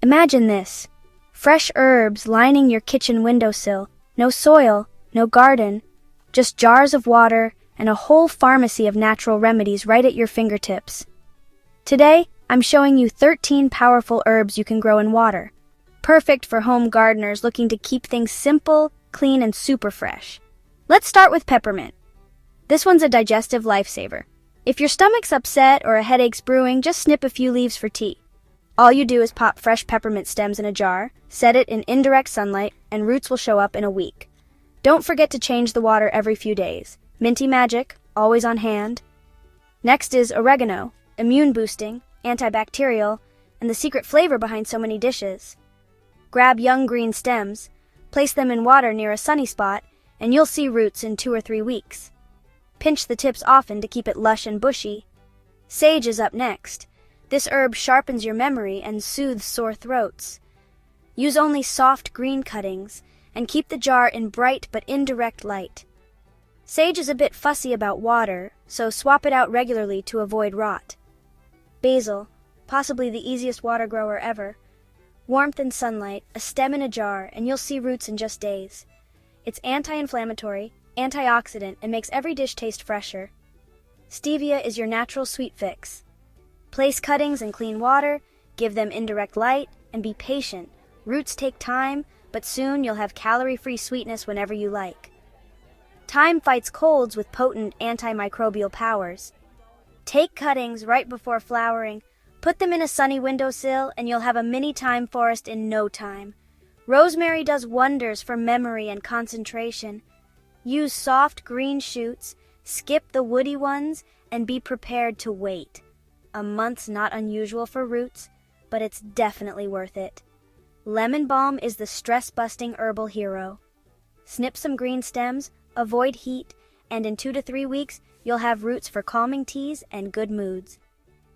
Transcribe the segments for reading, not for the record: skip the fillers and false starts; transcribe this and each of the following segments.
Imagine this. Fresh herbs lining your kitchen windowsill. No soil, no garden, just jars of water and a whole pharmacy of natural remedies right at your fingertips. Today, I'm showing you 13 powerful herbs you can grow in water. Perfect for home gardeners looking to keep things simple, clean, and super fresh. Let's start with peppermint. This one's a digestive lifesaver. If your stomach's upset or a headache's brewing, just snip a few leaves for tea. All you do is pop fresh peppermint stems in a jar, set it in indirect sunlight, and roots will show up in a week. Don't forget to change the water every few days. Minty magic, always on hand. Next is oregano, immune-boosting, antibacterial, and the secret flavor behind so many dishes. Grab young green stems, place them in water near a sunny spot, and you'll see roots in 2 or 3 weeks. Pinch the tips often to keep it lush and bushy. Sage is up next. This herb sharpens your memory and soothes sore throats. Use only soft green cuttings and keep the jar in bright but indirect light. Sage is a bit fussy about water, so swap it out regularly to avoid rot. Basil, possibly the easiest water grower ever. Warmth and sunlight, a stem in a jar, and you'll see roots in just days. It's anti-inflammatory, antioxidant, and makes every dish taste fresher. Stevia is your natural sweet fix. Place cuttings in clean water, give them indirect light, and be patient. Roots take time, but soon you'll have calorie-free sweetness whenever you like. Thyme fights colds with potent antimicrobial powers. Take cuttings right before flowering, put them in a sunny windowsill, and you'll have a mini thyme forest in no time. Rosemary does wonders for memory and concentration. Use soft green shoots, skip the woody ones, and be prepared to wait. A month's not unusual for roots, but it's definitely worth it. Lemon balm is the stress-busting herbal hero. Snip some green stems, avoid heat, and in 2 to 3 weeks, you'll have roots for calming teas and good moods.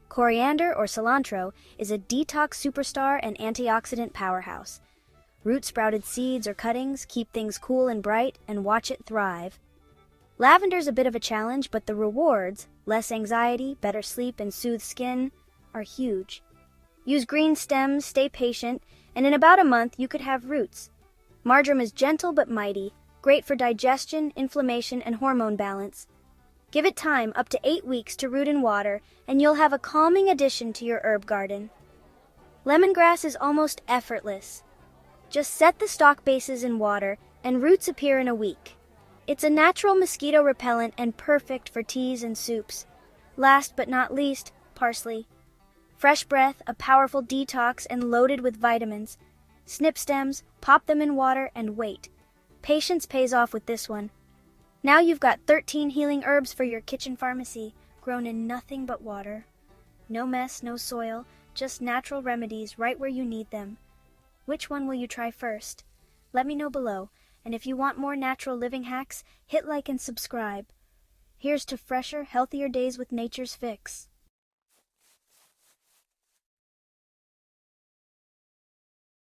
Coriander or cilantro is a detox superstar and antioxidant powerhouse. Root-sprouted seeds or cuttings keep things cool and bright and watch it thrive. Lavender's a bit of a challenge, but the rewards, less anxiety, better sleep, and soothed skin, are huge. Use green stems, stay patient, and in about a month you could have roots. Marjoram is gentle but mighty, great for digestion, inflammation, and hormone balance. Give it time, up to 8 weeks, to root in water, and you'll have a calming addition to your herb garden. Lemongrass is almost effortless. Just set the stalk bases in water, and roots appear in a week. It's a natural mosquito repellent and perfect for teas and soups. Last but not least, parsley. Fresh breath, a powerful detox, and loaded with vitamins. Snip stems, pop them in water, and wait. Patience pays off with this one. Now you've got 13 healing herbs for your kitchen pharmacy, grown in nothing but water. No mess, no soil, just natural remedies right where you need them. Which one will you try first? Let me know below, and if you want more natural living hacks, hit like and subscribe. Here's to fresher, healthier days with nature's fix.